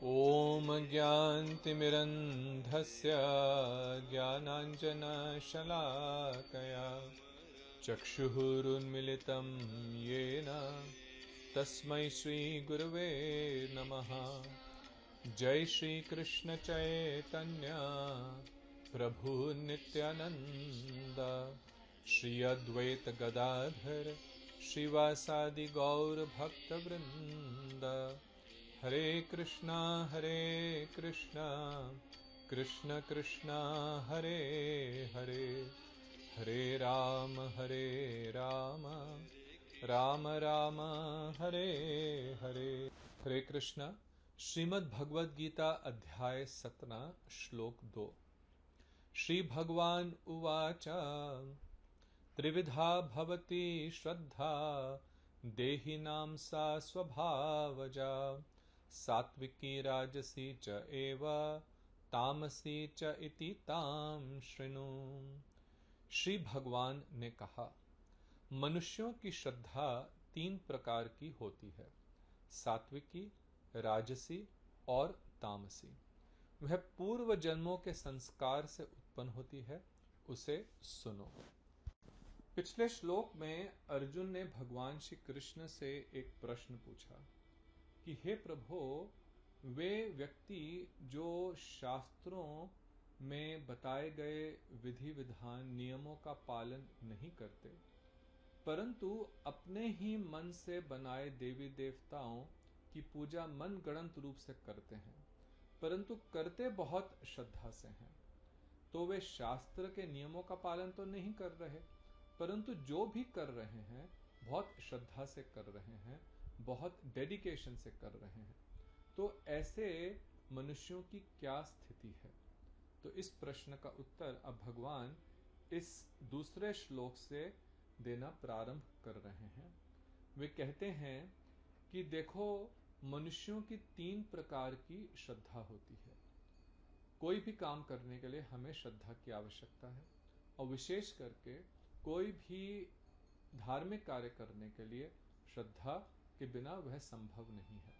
ॐ ज्ञानतिमिरन्धस्य ज्ञानाञ्जनशलाकया चक्षुरुन्मिलितं येन तस्मै श्रीगुरवे नमः। जय श्रीकृष्ण चैतन्य प्रभु नित्यानंद श्री अद्वैत गदाधर श्रीवासादि गौर भक्तवृंद। हरे कृष्णा कृष्ण कृष्ण हरे हरे, हरे राम राम राम हरे हरे। हरे कृष्णा। श्रीमद् भगवद गीता अध्याय 17 श्लोक 2। श्री भगवान उवाच त्रिविधा भवति श्रद्धा देहिनां सा स्वभावजा सात्विकी राजसी च एव तामसी च इति ताम शृणु। श्री भगवान ने कहा, मनुष्यों की श्रद्धा 3 प्रकार की होती है, सात्विकी, राजसी और तामसी। वह पूर्व जन्मों के संस्कार से उत्पन्न होती है, उसे सुनो। पिछले श्लोक में अर्जुन ने भगवान श्री कृष्ण से एक प्रश्न पूछा कि हे प्रभु, वे व्यक्ति जो शास्त्रों में बताए गए विधि विधान नियमों का पालन नहीं करते, परंतु अपने ही मन से बनाए देवी देवताओं की पूजा मन गढ़ंत रूप से करते हैं, परंतु करते बहुत श्रद्धा से हैं, तो वे शास्त्र के नियमों का पालन तो नहीं कर रहे, परंतु जो भी कर रहे हैं बहुत श्रद्धा से कर रहे हैं, बहुत डेडिकेशन से कर रहे हैं। तो ऐसे मनुष्यों की क्या स्थिति है? तो इस प्रश्न का उत्तर अब भगवान इस दूसरे श्लोक से देना प्रारंभ कर रहे हैं। वे कहते हैं कि देखो, मनुष्यों की 3 प्रकार की श्रद्धा होती है। कोई भी काम करने के लिए हमें श्रद्धा की आवश्यकता है, और विशेष करके कोई भी धार्मिक कार्य करने के लिए श्रद्धा के बिना वह संभव नहीं है।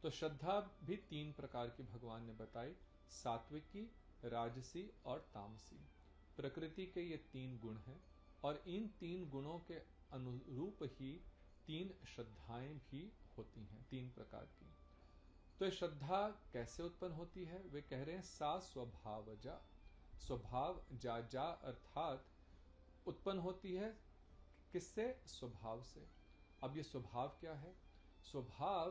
तो श्रद्धा भी 3 प्रकार की भगवान ने बताई, सात्विकी, राजसी और तामसी। प्रकृति के ये 3 गुण हैं, और इन 3 गुणों के अनुरूप ही 3 श्रद्धाएं भी होती हैं, 3 प्रकार की। तो श्रद्धा कैसे उत्पन्न होती है? वे कह रहे हैं सा स्वभावजा। स्वभाव जा जा अर्थात उत्पन्न होती है किससे? स्वभाव से। अब ये स्वभाव क्या है? स्वभाव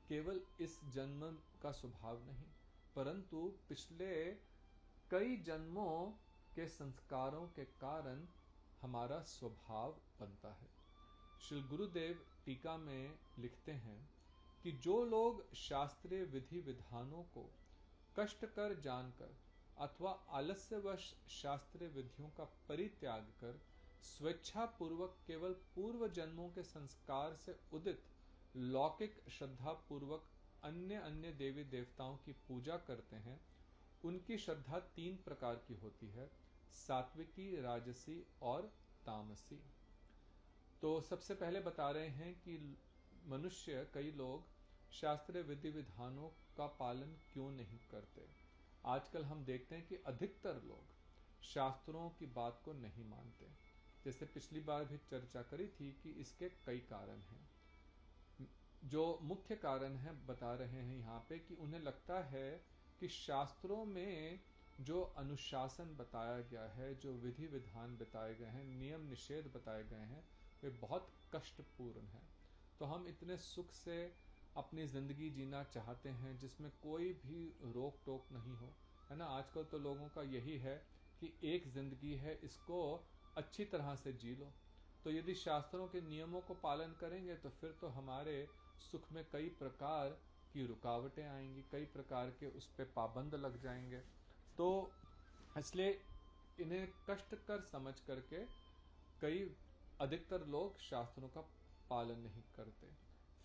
केवल इस जन्म का स्वभाव नहीं, परंतु पिछले कई जन्मों के संस्कारों के कारण हमारा स्वभाव बनता है। श्री गुरुदेव टीका में लिखते हैं कि जो लोग शास्त्रीय विधि विधानों को कष्टकर जानकर अथवा आलस्यवश शास्त्रीय विधियों का परित्याग कर स्वेच्छा पूर्वक केवल पूर्व जन्मों के संस्कार से उदित लौकिक श्रद्धा पूर्वक अन्य अन्य देवी देवताओं की पूजा करते हैं, उनकी श्रद्धा 3 प्रकार की होती है, सात्विकी, राजसी और तामसी। तो सबसे पहले बता रहे हैं कि मनुष्य, कई लोग शास्त्रीय विधि विधानों का पालन क्यों नहीं करते। आजकल हम देखते हैं कि अधिकतर लोग शास्त्रों की बात को नहीं मानते। जैसे पिछली बार भी चर्चा करी थी कि इसके कई कारण हैं। जो मुख्य कारण है बता रहे हैं यहाँ पे कि उन्हें लगता है कि शास्त्रों में जो अनुशासन बताया गया है, जो विधि विधान बताए गए हैं, नियम निषेध बताए गए हैं, वे बहुत कष्टपूर्ण हैं। तो हम इतने सुख से अपनी जिंदगी जीना चाहते हैं जिसमें कोई भी रोक टोक नहीं हो, है ना। आजकल तो लोगों का यही है कि एक जिंदगी है, इसको अच्छी तरह से जी लो। तो यदि शास्त्रों के नियमों को पालन करेंगे तो फिर तो हमारे सुख में कई प्रकार की रुकावटें आएंगी, कई प्रकार के उस पर पाबंद लग जाएंगे। तो इसलिए इन्हें कष्टकर समझ करके कई अधिकतर लोग शास्त्रों का पालन नहीं करते।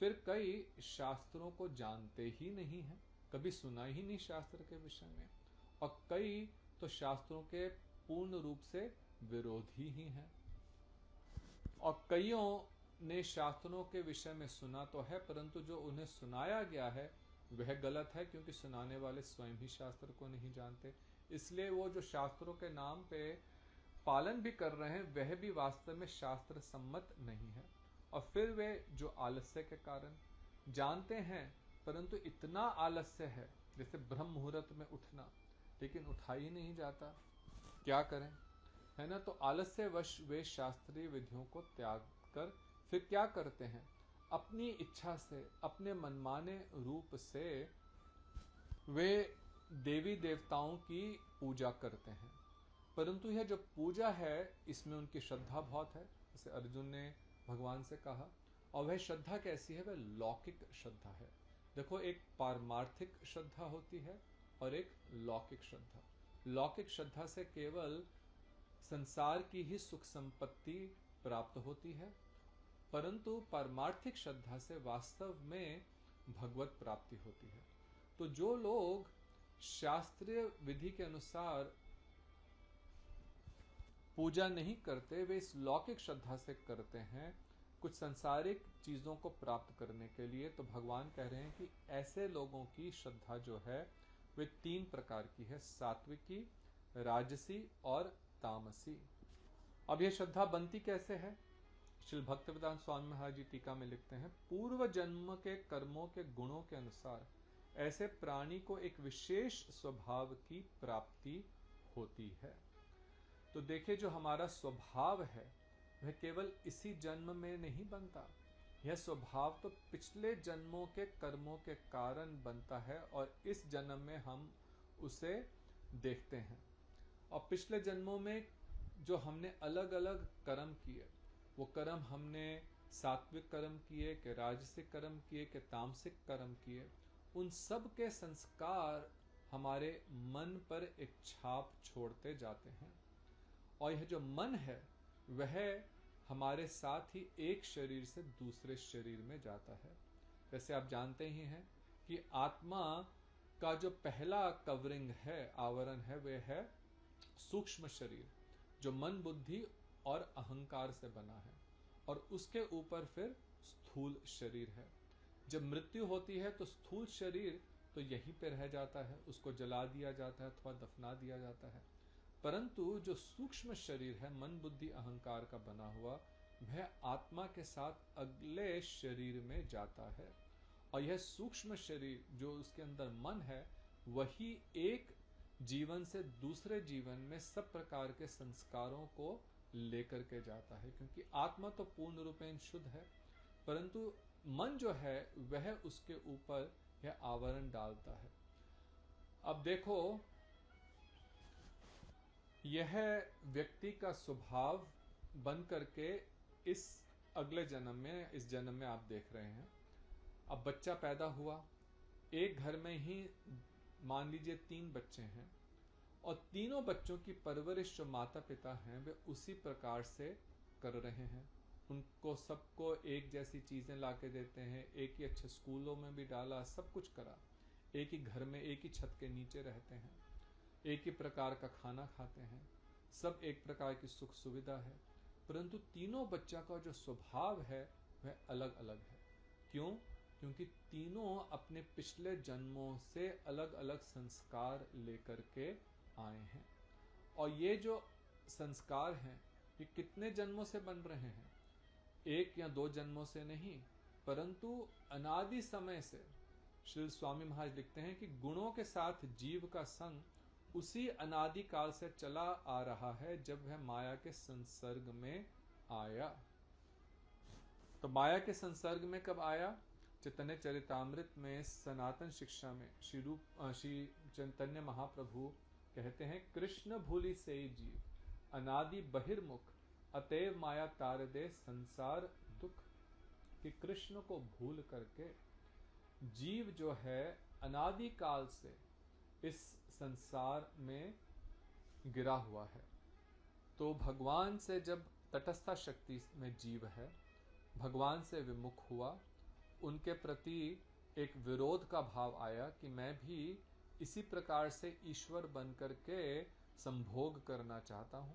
फिर कई शास्त्रों को जानते ही नहीं हैं, कभी सुना ही नहीं शास्त्र के विषय में, और कई तो शास्त्रों के पूर्ण रूप से विरोधी ही हैं। और कईयों ने शास्त्रों के विषय में सुना तो है, परंतु जो उन्हें सुनाया गया है वह गलत है, क्योंकि सुनाने वाले स्वयं ही शास्त्र को नहीं जानते। इसलिए वो जो शास्त्रों के नाम पे पालन भी कर रहे हैं वह भी वास्तव में शास्त्र सम्मत नहीं है। और फिर वे जो आलस्य के कारण जानते हैं परंतु इतना आलस्य है, जैसे ब्रह्म मुहूर्त में उठना, लेकिन उठा ही नहीं जाता, क्या करें, है ना। तो आलस्यवश वे शास्त्रीय विधियों को त्याग कर फिर क्या करते हैं, अपनी इच्छा से, अपने मनमाने रूप से वे देवी देवताओं की पूजा करते हैं। परंतु यह जो पूजा है इसमें उनकी श्रद्धा बहुत है, जैसे अर्जुन ने भगवान से कहा। और वह श्रद्धा कैसी है, वह लौकिक श्रद्धा है। देखो, एक पारमार्थिक श्रद्धा होती है और एक लौकिक श्रद्धा। लौकिक श्रद्धा से केवल संसार की ही सुख संपत्ति प्राप्त होती है, परंतु पारमार्थिक श्रद्धा से वास्तव में भगवत प्राप्ति होती है। तो जो लोग शास्त्रीय विधि के अनुसार पूजा नहीं करते, वे इस लौकिक श्रद्धा से करते हैं कुछ सांसारिक चीजों को प्राप्त करने के लिए। तो भगवान कह रहे हैं कि ऐसे लोगों की श्रद्धा जो है वे 3 प्रकार की है, सात्विकी, राजसी और तामसी। अब यह श्रद्धा बनती कैसे है, श्री भक्तिवेदांत स्वामी महाराज जी टीका में लिखते हैं, पूर्व जन्म के कर्मों के गुणों के अनुसार ऐसे प्राणी को एक विशेष स्वभाव की प्राप्ति होती है। तो देखिए, जो हमारा स्वभाव है वह केवल इसी जन्म में नहीं बनता, यह स्वभाव तो पिछले जन्मों के कर्मों के कारण बनता है और इस जन्म में हम उसे देखते हैं। और पिछले जन्मों में जो हमने अलग अलग कर्म किए, वो कर्म हमने सात्विक कर्म किए कि राजसिक कर्म किए कि तामसिक कर्म किए, उन सब के संस्कार हमारे मन पर एक छाप छोड़ते जाते हैं। और यह जो मन है वह हमारे साथ ही एक शरीर से दूसरे शरीर में जाता है। वैसे आप जानते ही हैं कि आत्मा का जो पहला कवरिंग है, आवरण है, वह है सूक्ष्म शरीर, जो मन, बुद्धि और अहंकार से बना है, और उसके ऊपर फिर स्थूल शरीर है। जब मृत्यु होती है तो स्थूल शरीर तो यहीं पे रह जाता है, उसको जला दिया जाता है अथवा दफना दिया जाता है। परंतु जो सूक्ष्म शरीर है, मन, बुद्धि, अहंकार का बना हुआ, वह आत्मा के साथ अगले शरीर में जाता है। और यह सूक्ष्म शरीर जो उसके अंदर मन है, वही एक जीवन से दूसरे जीवन में सब प्रकार के संस्कारों को लेकर के जाता है, क्योंकि आत्मा तो पूर्ण रूपेण शुद्ध है, परंतु मन जो है वह उसके ऊपर यह आवरण डालता है। अब देखो, यह व्यक्ति का स्वभाव बन करके इस अगले जन्म में, इस जन्म में आप देख रहे हैं। अब बच्चा पैदा हुआ, एक घर में ही मान लीजिए 3 बच्चे हैं, और तीनों बच्चों की परवरिश जो माता पिता हैं वे उसी प्रकार से कर रहे हैं। उनको सबको एक जैसी चीजें ला के देते हैं, एक ही अच्छे स्कूलों में भी डाला, सब कुछ करा, एक ही घर में एक ही छत के नीचे रहते हैं, एक ही प्रकार का खाना खाते हैं, सब एक प्रकार की सुख सुविधा है, परंतु तीनों बच्चा का जो स्वभाव है वह अलग अलग है। क्यों? क्योंकि तीनों अपने पिछले जन्मों से अलग अलग संस्कार लेकर के आए हैं। और ये जो संस्कार हैं ये कितने जन्मों से बन रहे हैं, 1 या 2 जन्मों से नहीं, परंतु अनादि समय से। श्री स्वामी महाराज लिखते हैं कि गुणों के साथ जीव का संग उसी अनादि काल से चला आ रहा है जब वह माया के संसर्ग में आया। तो माया के संसर्ग में कब आया? चैतन्य चरितामृत में सनातन शिक्षा में श्री चैतन्य महाप्रभु कहते हैं, कृष्ण भूलि से जीव अनादि बहिर्मुख, अतएव माया तार दे संसार दुख। कि कृष्ण को भूल करके जीव जो है अनादि काल से इस संसार में गिरा हुआ है। तो भगवान से जब तटस्था शक्ति में जीव है, भगवान से विमुख हुआ, उनके प्रति एक विरोध का भाव आया कि मैं भी इसी प्रकार से ईश्वर बन करके संभोग करना चाहता हूं,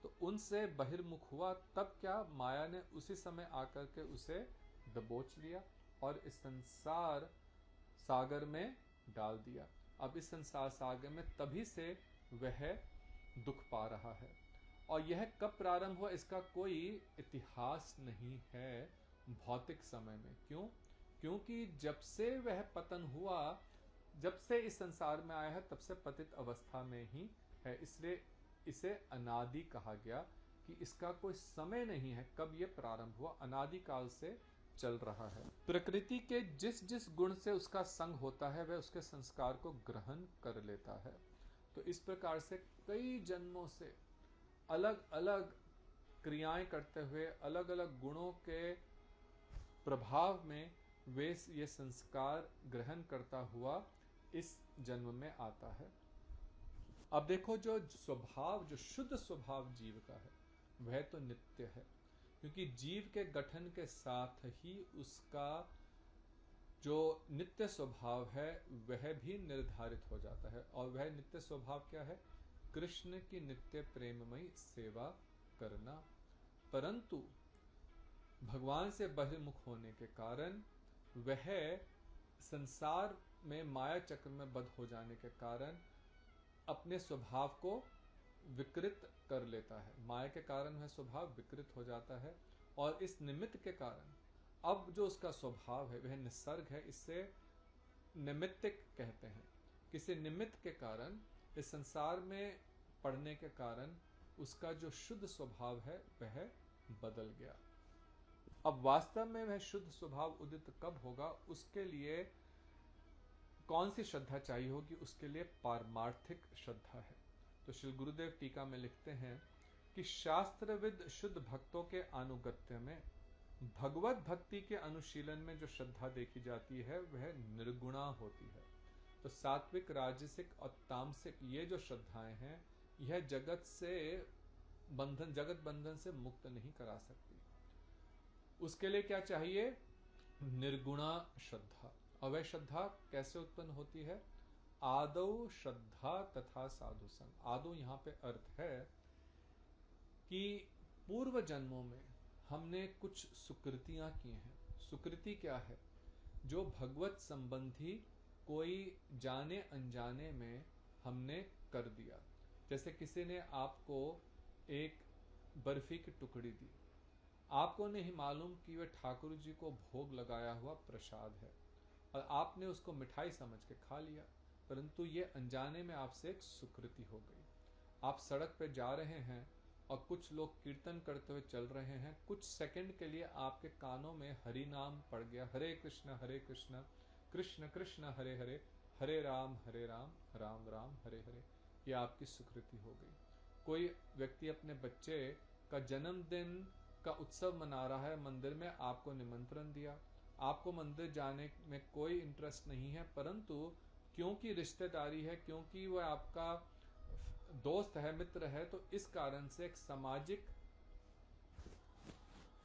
तो उनसे बहिर्मुख हुआ। तब क्या, माया ने उसी समय आकर के उसे दबोच लिया और इस सागर में डाल दिया। अब इस संसार सागर में तभी से वह दुख पा रहा है। और यह कब प्रारंभ हुआ इसका कोई इतिहास नहीं है भौतिक समय में। क्यों? क्योंकि जब से वह पतन हुआ, जब से इस संसार में आया है, तब से पतित अवस्था में ही है। इसलिए इसे अनादि कहा गया कि इसका कोई समय नहीं है कब यह प्रारंभ हुआ, अनादि काल से चल रहा है। प्रकृति के जिस जिस गुण से उसका संग होता है वह उसके संस्कार को ग्रहण कर लेता है। तो इस प्रकार से कई जन्मों से अलग अलग क्रियाएं करते हुए अलग अलग गुणों के प्रभाव में वे ये संस्कार ग्रहण करता हुआ इस जन्म में आता है। अब देखो, जो स्वभाव, जो शुद्ध स्वभाव जीव का है वह तो नित्य है, क्योंकि जीव के गठन के साथ ही उसका जो नित्य स्वभाव है वह भी निर्धारित हो जाता है। और वह नित्य स्वभाव क्या है? कृष्ण की नित्य प्रेममयी सेवा करना। परंतु भगवान से बहिर्मुख होने के कारण वह संसार में माया चक्र में बद्ध हो जाने के कारण अपने स्वभाव को विकृत कर लेता है। माया के कारण वह स्वभाव विकृत हो जाता है और इस निमित्त के कारण अब जो उसका स्वभाव है वह निसर्ग है। इससे निमित्तिक कहते हैं। किसी निमित्त के कारण इस संसार में पड़ने के कारण उसका जो शुद्ध स्वभाव है वह बदल गया। अब वास्तव में वह शुद्ध स्वभाव उदित कब होगा, उसके लिए कौन सी श्रद्धा चाहिए होगी? उसके लिए पारमार्थिक श्रद्धा है। तो श्री गुरुदेव टीका में लिखते हैं कि शास्त्रविद शुद्ध भक्तों के अनुगत्य में भगवत भक्ति के अनुशीलन में जो श्रद्धा देखी जाती है वह निर्गुणा होती है। तो सात्विक, राजसिक और तामसिक ये जो श्रद्धाएं हैं यह जगत बंधन से मुक्त नहीं करा सकती। उसके लिए क्या चाहिए? निर्गुणा श्रद्धा। और वह श्रद्धा कैसे उत्पन्न होती है? आदौ श्रद्धा तथा साधु संग। आदौ यहां पे अर्थ है कि पूर्व जन्मों में हमने कुछ सुकृतियां की हैं। सुकृति क्या है? जो भगवत संबंधी कोई जाने अनजाने में हमने कर दिया। जैसे किसी ने आपको एक बर्फी की टुकड़ी दी, आपको नहीं मालूम कि वह ठाकुर जी को भोग लगाया हुआ प्रसाद है और आपने उसको मिठाई समझ के खा लिया, परंतु ये अनजाने में आपसे एक सुकृति हो गई। आप सड़क पे जा रहे हैं और कुछ लोग कीर्तन करते हुए चल रहे हैं, कुछ सेकंड के लिए आपके कानों में हरि नाम पड़ गया, हरे कृष्ण कृष्ण कृष्ण हरे हरे, हरे राम राम राम हरे हरे। ये आपकी सुकृति हो गई। कोई व्यक्ति अपने बच्चे का जन्मदिन का उत्सव मना रहा है, मंदिर में आपको निमंत्रण दिया, आपको मंदिर जाने में कोई इंटरेस्ट नहीं है, परंतु क्योंकि रिश्तेदारी है, क्योंकि वह आपका दोस्त है, मित्र है, तो इस कारण से एक सामाजिक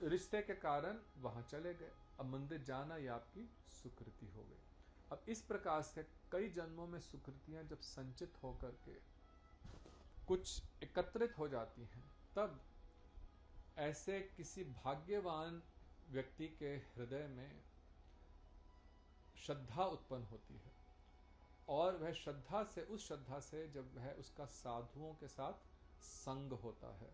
रिश्ते के कारण वहां चले गए। अब मंदिर जाना यह आपकी सुकृति हो गई। अब इस प्रकार से कई जन्मों में सुकृतियां जब संचित होकर के कुछ एकत्रित हो जाती हैं, तब ऐसे किसी भाग्यवान व्यक्ति के हृदय में श्रद्धा उत्पन्न होती है। और वह श्रद्धा से, उस श्रद्धा से जब वह उसका साधुओं के साथ संग होता है।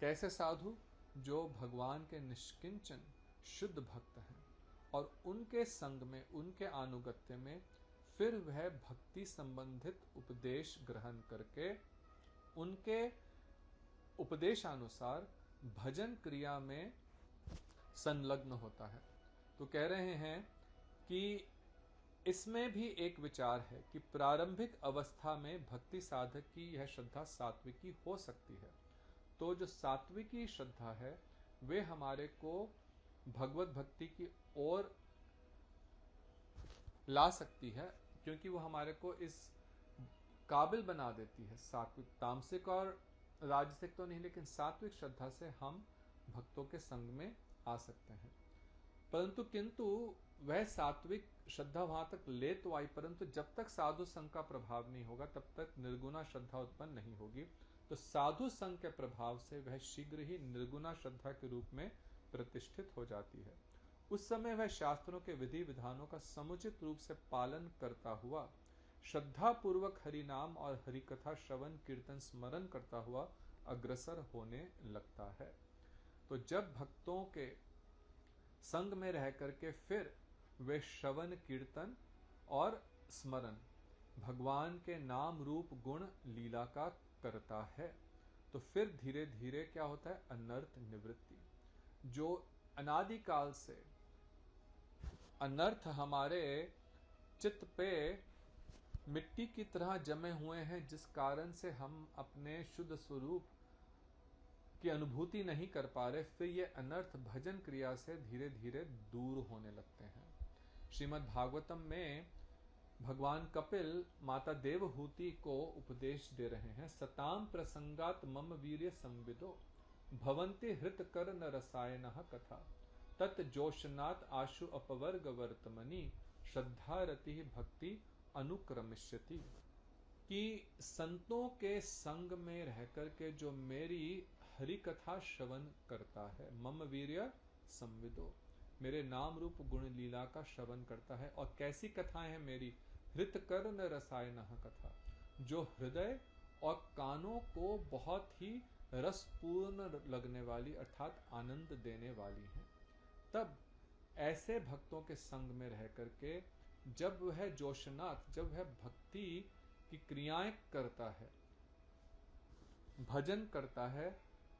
कैसे साधु? जो भगवान के निष्किंचन शुद्ध भक्त हैं और उनके संग में, उनके अनुगत्य में फिर वह भक्ति संबंधित उपदेश ग्रहण करके उनके उपदेशानुसार भजन क्रिया में संलग्न होता है। तो कह रहे हैं कि इसमें भी एक विचार है कि प्रारंभिक अवस्था में भक्ति साधक की यह श्रद्धा सात्विकी हो सकती है। तो जो सात्विकी श्रद्धा है वे हमारे को भगवत भक्ति की ओर ला सकती है, क्योंकि वो हमारे को इस काबिल बना देती है। सात्विक, तामसिक और राजसिक तो नहीं, लेकिन सात्विक श्रद्धा से हम भक्तों के संग में आ सकते हैं। परंतु किंतु वह सात्विक श्रद्धा वहां तक ले तो आई, परंतु जब तक साधु संघ का प्रभाव नहीं होगा तब तक निर्गुणा श्रद्धा उत्पन्न नहीं होगी। तो साधु संघ के प्रभाव से वह शीघ्र ही निर्गुणा श्रद्धा के रूप में प्रतिष्ठित हो जाती है। उस समय वह शास्त्रों के विधि विधानों का समुचित रूप से पालन करता हुआ श्रद्धा पूर्वक हरि नाम और हरि कथा श्रवण कीर्तन स्मरण करता हुआ अग्रसर होने लगता है। तो जब भक्तों के संग में रह करके फिर वे श्रवण कीर्तन और स्मरण भगवान के नाम रूप गुण लीला का करता है, तो फिर धीरे धीरे क्या होता है, अनर्थ निवृत्ति। जो अनादिकाल से अनर्थ हमारे चित्त पे मिट्टी की तरह जमे हुए हैं, जिस कारण से हम अपने शुद्ध स्वरूप की अनुभूति नहीं कर पा रहे, फिर ये अनर्थ भजन क्रिया से धीरे धीरे दूर होने लगते हैं। श्रीमद् भागवतम में भगवान कपिल माता देवहूति को उपदेश दे रहे हैं। सताम प्रसंगात मम वीर्य संविदो भवन्ति हृत कर न रसायनः कथा तत् जोशनात् आशु अपवर्ग वर्तमनि श्रद्धा रति भक्ति अनुक्रमिष्यति। कि संतों के संग में रहकर के जो मेरी हरि कथा श्रवण करता है, मम वीर्य संविदो, मेरे नाम रूप गुण लीला का श्रवण करता है। और कैसी कथाएं हैं मेरी, हृत कर्ण रसायन कथा, जो हृदय और कानों को बहुत ही रसपूर्ण लगने वाली अर्थात आनंद देने वाली हैं। तब ऐसे भक्तों के संग में रह करके जब वह जोशनाथ, जब वह भक्ति की क्रियाएं करता है, भजन करता है,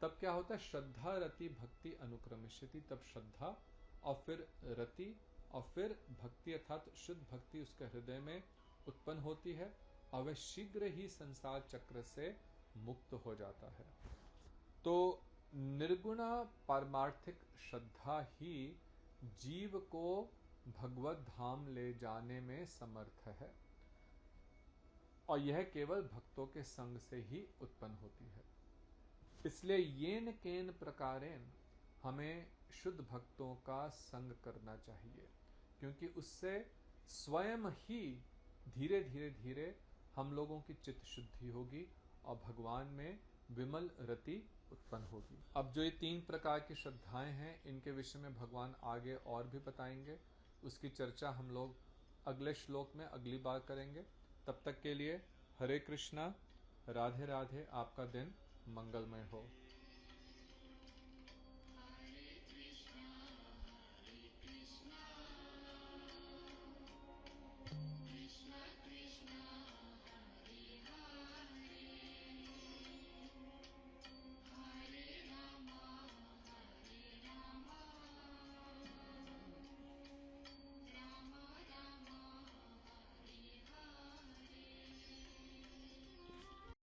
तब क्या होता है, श्रद्धा रति भक्ति अनुक्रमिष्यति। तब श्रद्धा और फिर रति और फिर भक्ति अर्थात शुद्ध भक्ति उसके हृदय में उत्पन्न होती है और वह शीघ्र ही संसार चक्र से मुक्त हो जाता है। तो निर्गुणा पारमार्थिक श्रद्धा ही जीव को भगवत धाम ले जाने में समर्थ है और यह केवल भक्तों के संग से ही उत्पन्न होती है। इसलिए येन केन प्रकारेण हमें शुद्ध भक्तों का संग करना चाहिए, क्योंकि उससे स्वयं ही धीरे धीरे धीरे हम लोगों की चित्त शुद्धि होगी और भगवान में विमल रति उत्पन्न होगी। अब जो ये 3 प्रकार की श्रद्धाएं हैं, इनके विषय में भगवान आगे और भी बताएंगे। उसकी चर्चा हम लोग अगले श्लोक में अगली बार करेंगे। तब तक के लिए हरे कृष्णा, राधे राधे। आपका दिन मंगलमय हो।